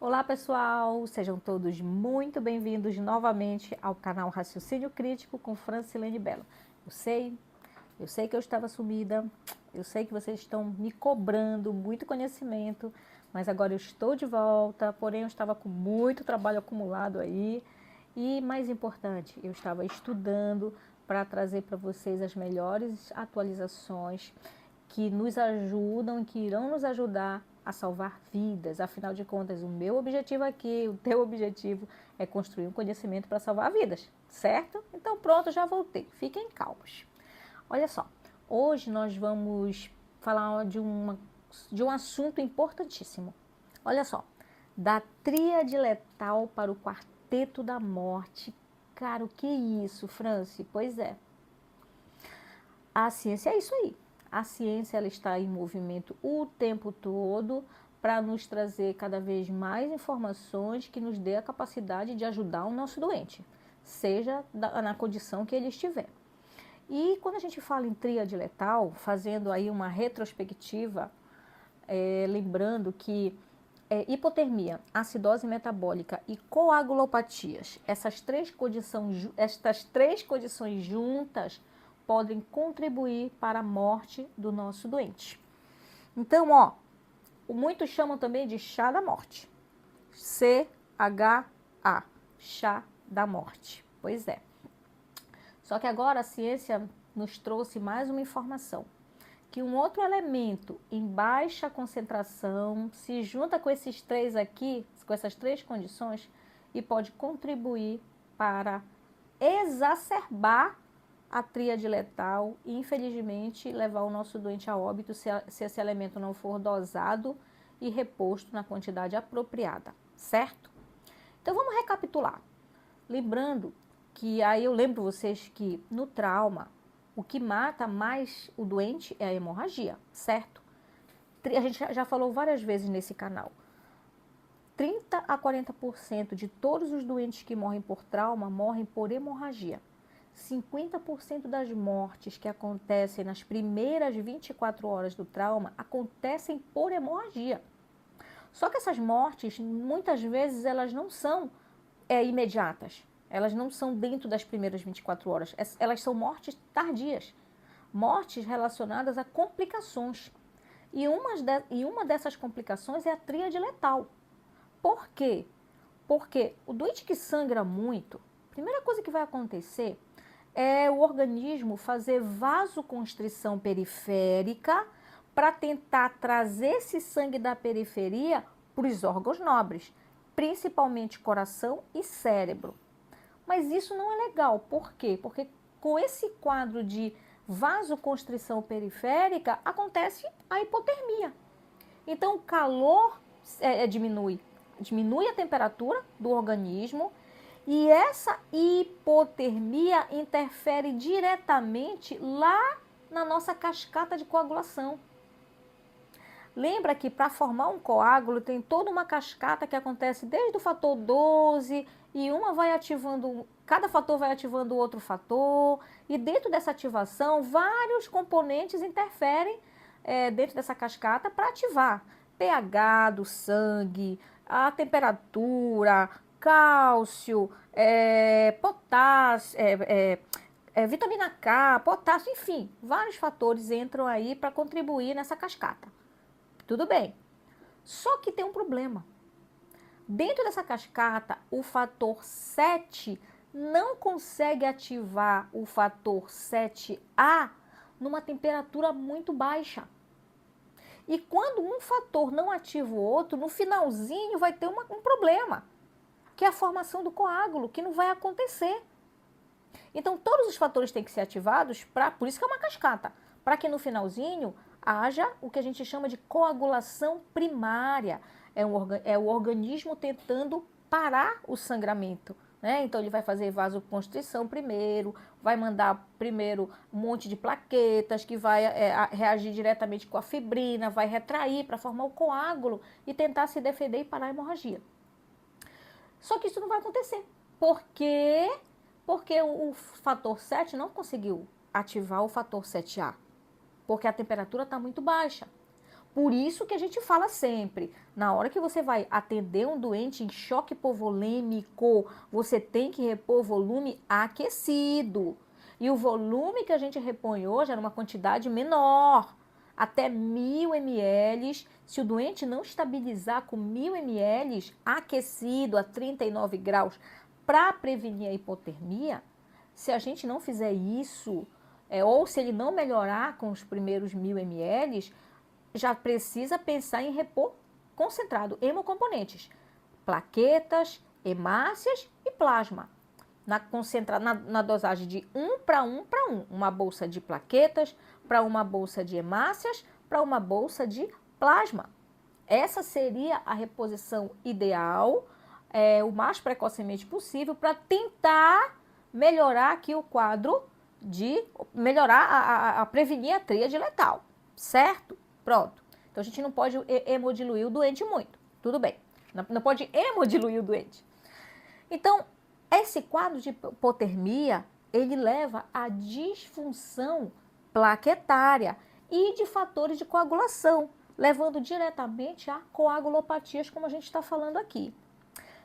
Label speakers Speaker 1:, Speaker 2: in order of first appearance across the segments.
Speaker 1: Olá pessoal, sejam todos muito bem-vindos novamente ao canal Raciocínio Crítico com Francilene Bello. Eu sei que eu estava sumida, eu sei que vocês estão me cobrando muito conhecimento, mas agora eu estou de volta, porém eu estava com muito trabalho acumulado aí e, mais importante, eu estava estudando para trazer para vocês as melhores atualizações que nos ajudam e que irão nos ajudar a salvar vidas. Afinal de contas, o meu objetivo aqui, o teu objetivo é construir um conhecimento para salvar vidas, certo? Então pronto, já voltei. Fiquem calmos. Olha só, hoje nós vamos falar de um assunto importantíssimo. Olha só, da tríade letal para o quarteto da morte. Cara, o que é isso, Franci? Pois é, a ciência é isso aí. A ciência ela está em movimento o tempo todo para nos trazer cada vez mais informações que nos dê a capacidade de ajudar o nosso doente, seja na condição que ele estiver. E quando a gente fala em tríade letal, fazendo aí uma retrospectiva, lembrando que hipotermia, acidose metabólica e coagulopatias, estas três condições juntas podem contribuir para a morte do nosso doente. Então, muitos chamam também de chá da morte. CHA, chá da morte. Pois é. Só que agora a ciência nos trouxe mais uma informação, que um outro elemento em baixa concentração se junta com esses três aqui, com essas três condições, e pode contribuir para exacerbar a tríade letal e, infelizmente, levar o nosso doente a óbito se esse elemento não for dosado e reposto na quantidade apropriada, certo? Então, vamos recapitular. Lembrando que, aí eu lembro vocês que no trauma, o que mata mais o doente é a hemorragia, certo? A gente já falou várias vezes nesse canal. 30 a 40% de todos os doentes que morrem por trauma morrem por hemorragia. 50% das mortes que acontecem nas primeiras 24 horas do trauma acontecem por hemorragia. Só que essas mortes, muitas vezes, elas não são imediatas. Elas não são dentro das primeiras 24 horas. Elas são mortes tardias. Mortes relacionadas a complicações. E uma dessas complicações é a tríade letal. Por quê? Porque o doente que sangra muito, a primeira coisa que vai acontecer é o organismo fazer vasoconstrição periférica para tentar trazer esse sangue da periferia para os órgãos nobres, principalmente coração e cérebro. Mas isso não é legal. Por quê? Porque com esse quadro de vasoconstrição periférica acontece a hipotermia. Então o calor diminui a temperatura do organismo e essa hipotermia interfere diretamente lá na nossa cascata de coagulação. Lembra que para formar um coágulo tem toda uma cascata que acontece desde o fator 12 e cada fator vai ativando outro fator, e dentro dessa ativação vários componentes interferem dentro dessa cascata para ativar pH do sangue, a temperatura, cálcio, potássio, vitamina K, potássio, enfim, vários fatores entram aí para contribuir nessa cascata. Tudo bem. Só que tem um problema. Dentro dessa cascata, o fator 7 não consegue ativar o fator 7A numa temperatura muito baixa. E quando um fator não ativa o outro, no finalzinho vai ter um problema, que é a formação do coágulo, que não vai acontecer. Então, todos os fatores têm que ser ativados, por isso que é uma cascata, para que no finalzinho haja o que a gente chama de coagulação primária. É o organismo tentando parar o sangramento, né? Então ele vai fazer vasoconstrição primeiro, vai mandar primeiro um monte de plaquetas que vai reagir diretamente com a fibrina, vai retrair para formar o coágulo e tentar se defender e parar a hemorragia. Só que isso não vai acontecer. Por quê? Porque o fator 7 não conseguiu ativar o fator 7A. Porque a temperatura está muito baixa. Por isso que a gente fala sempre, na hora que você vai atender um doente em choque hipovolêmico, você tem que repor volume aquecido. E o volume que a gente repõe hoje era uma quantidade menor, até 1.000 ml. Se o doente não estabilizar com 1.000 ml aquecido a 39 graus para prevenir a hipotermia, se a gente não fizer isso, ou se ele não melhorar com os primeiros 1.000 ml, já precisa pensar em repor concentrado, hemocomponentes, plaquetas, hemácias e plasma. Na dosagem de 1 para 1 para 1, uma bolsa de plaquetas, para uma bolsa de hemácias, para uma bolsa de plasma. Essa seria a reposição ideal, o mais precocemente possível, para tentar melhorar aqui o quadro melhorar prevenir a tríade letal, certo? Pronto. Então, a gente não pode hemodiluir o doente muito. Tudo bem. Não pode hemodiluir o doente. Então, esse quadro de hipotermia, ele leva à disfunção plaquetária e de fatores de coagulação, levando diretamente a coagulopatias, como a gente está falando aqui.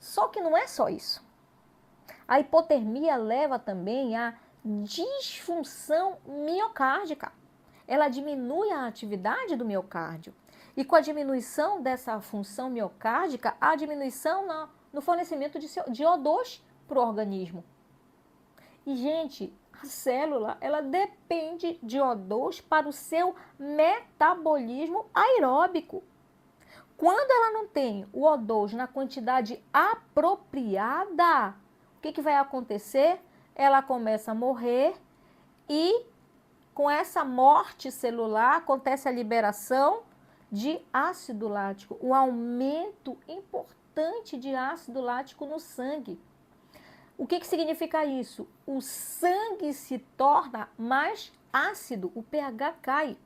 Speaker 1: Só que não é só isso. A hipotermia leva também à disfunção miocárdica. Ela diminui a atividade do miocárdio. E com a diminuição dessa função miocárdica, há diminuição no fornecimento de O2 para o organismo. E, gente, a célula, ela depende de O2 para o seu metabolismo aeróbico. Quando ela não tem o O2 na quantidade apropriada, o que vai acontecer? Ela começa a morrer e com essa morte celular, acontece a liberação de ácido lático, o aumento importante de ácido lático no sangue. O que significa isso? O sangue se torna mais ácido, o pH cai.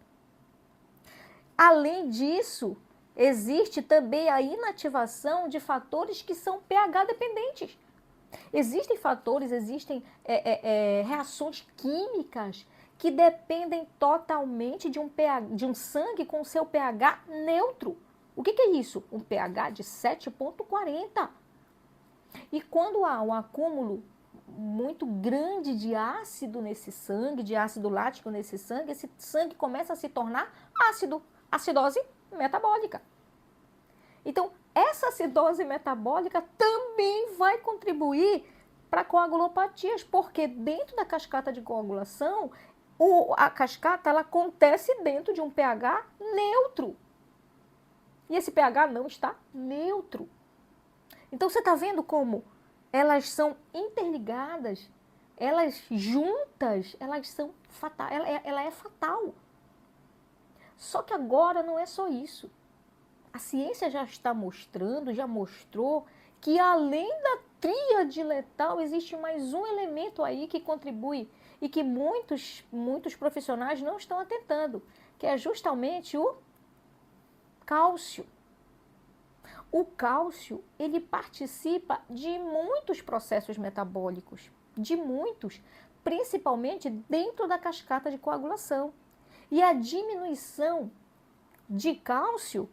Speaker 1: Além disso, existe também a inativação de fatores que são pH dependentes. Existem fatores, existem reações químicas que dependem totalmente de um sangue com seu pH neutro. O que é isso? Um pH de 7,40. E quando há um acúmulo muito grande de ácido nesse sangue, de ácido lático nesse sangue, esse sangue começa a se tornar ácido, acidose metabólica. Então, essa acidose metabólica também vai contribuir para coagulopatias, porque dentro da cascata de coagulação, a cascata ela acontece dentro de um pH neutro. E esse pH não está neutro. Então, você está vendo como elas são interligadas, elas juntas, elas são fatais, ela é fatal. Só que agora não é só isso. A ciência já está mostrando, já mostrou que além da tríade letal, existe mais um elemento aí que contribui e que muitos profissionais não estão atentando, que é justamente o cálcio. O cálcio, ele participa de muitos processos metabólicos, de muitos, principalmente dentro da cascata de coagulação. E a diminuição de cálcio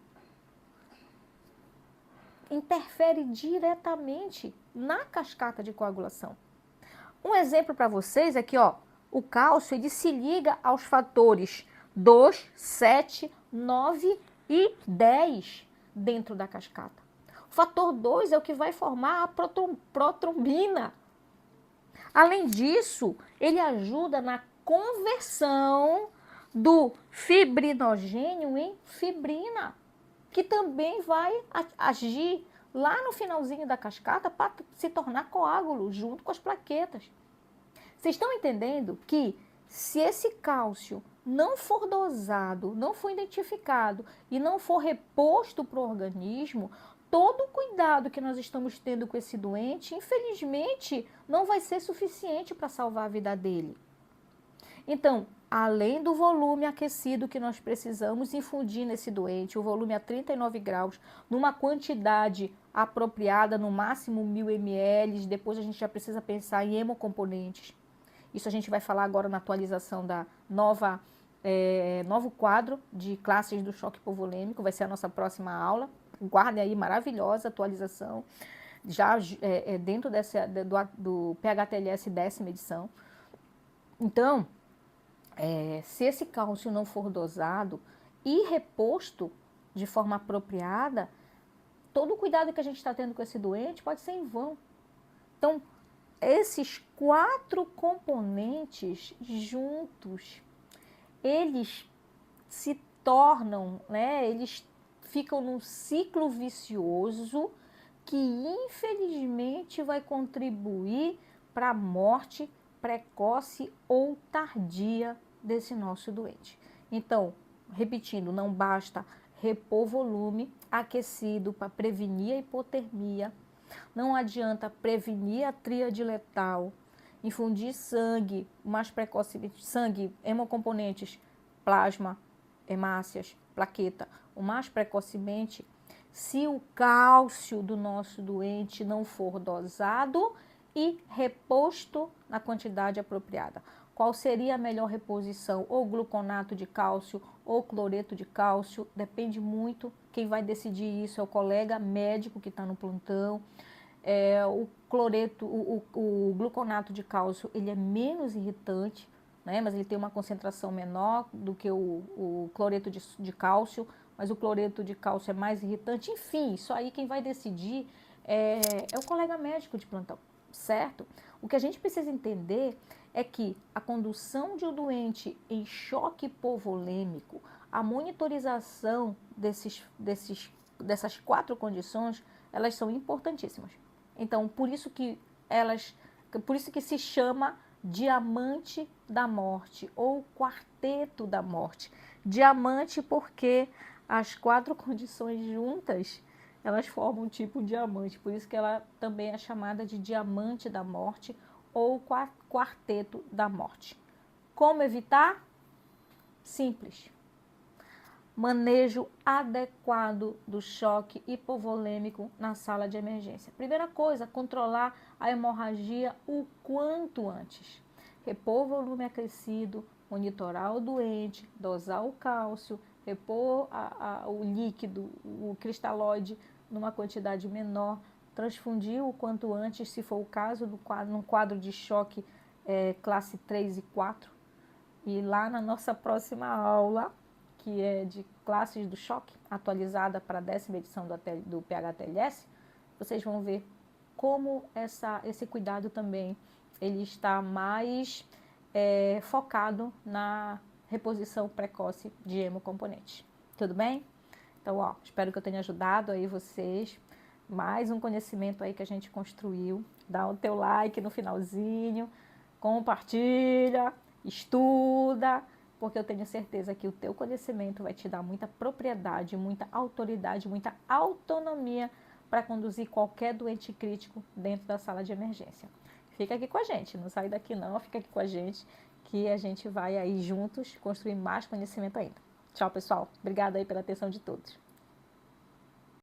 Speaker 1: interfere diretamente na cascata de coagulação. Um exemplo para vocês aqui, ó, o cálcio ele se liga aos fatores 2, 7, 9 e 10 dentro da cascata. O fator 2 é o que vai formar a protrombina. Além disso, ele ajuda na conversão do fibrinogênio em fibrina, que também vai agir lá no finalzinho da cascata para se tornar coágulo junto com as plaquetas. Vocês estão entendendo que se esse cálcio não for dosado, não for identificado e não for reposto para o organismo, todo o cuidado que nós estamos tendo com esse doente, infelizmente, não vai ser suficiente para salvar a vida dele. Então, além do volume aquecido que nós precisamos infundir nesse doente, o volume a 39 graus, numa quantidade apropriada, no máximo 1.000 ml, depois a gente já precisa pensar em hemocomponentes. Isso a gente vai falar agora na atualização da nova novo quadro de classes do choque hipovolêmico, vai ser a nossa próxima aula. Guardem aí, maravilhosa atualização, já dentro do PHTLS 10ª edição. Então, se esse cálcio não for dosado e reposto de forma apropriada, todo o cuidado que a gente está tendo com esse doente pode ser em vão. Então, esses 4 componentes juntos, eles se tornam, eles ficam num ciclo vicioso que infelizmente vai contribuir para a morte precoce ou tardia desse nosso doente. Então, repetindo, não basta repor volume aquecido para prevenir a hipotermia, não adianta prevenir a tríade letal, infundir sangue mais precocemente, sangue, hemocomponentes, plasma, hemácias, plaqueta, o mais precocemente, se o cálcio do nosso doente não for dosado e reposto na quantidade apropriada. Qual seria a melhor reposição? Ou gluconato de cálcio ou cloreto de cálcio, depende muito. Quem vai decidir isso é o colega médico que está no plantão. O gluconato de cálcio, ele é menos irritante, mas ele tem uma concentração menor do que o cloreto de cálcio, mas o cloreto de cálcio é mais irritante. Enfim, isso aí quem vai decidir é o colega médico de plantão, certo? O que a gente precisa entender é que a condução de um doente em choque hipovolêmico, a monitorização dessas 4 condições, elas são importantíssimas. Então, por isso que se chama diamante da morte ou quarteto da morte. Diamante porque as 4 condições juntas, elas formam um tipo de diamante. Por isso que ela também é chamada de diamante da morte ou quarteto da morte. Como evitar? Simples. Manejo adequado do choque hipovolêmico na sala de emergência. Primeira coisa, controlar a hemorragia o quanto antes. Repor o volume aquecido, monitorar o doente, dosar o cálcio, repor o líquido, o cristalóide numa quantidade menor, transfundir o quanto antes, se for o caso, num quadro de choque classe 3 e 4. E lá na nossa próxima aula, que é de classes do choque, atualizada para a 10ª edição do PHTLS, vocês vão ver como esse cuidado também ele está mais focado na reposição precoce de hemocomponentes. Tudo bem? Então, espero que eu tenha ajudado aí vocês. Mais um conhecimento aí que a gente construiu. Dá o teu like no finalzinho, compartilha, estuda, porque eu tenho certeza que o teu conhecimento vai te dar muita propriedade, muita autoridade, muita autonomia para conduzir qualquer doente crítico dentro da sala de emergência. Fica aqui com a gente, não sai daqui não, fica aqui com a gente, que a gente vai aí juntos construir mais conhecimento ainda. Tchau, pessoal. Obrigada aí pela atenção de todos.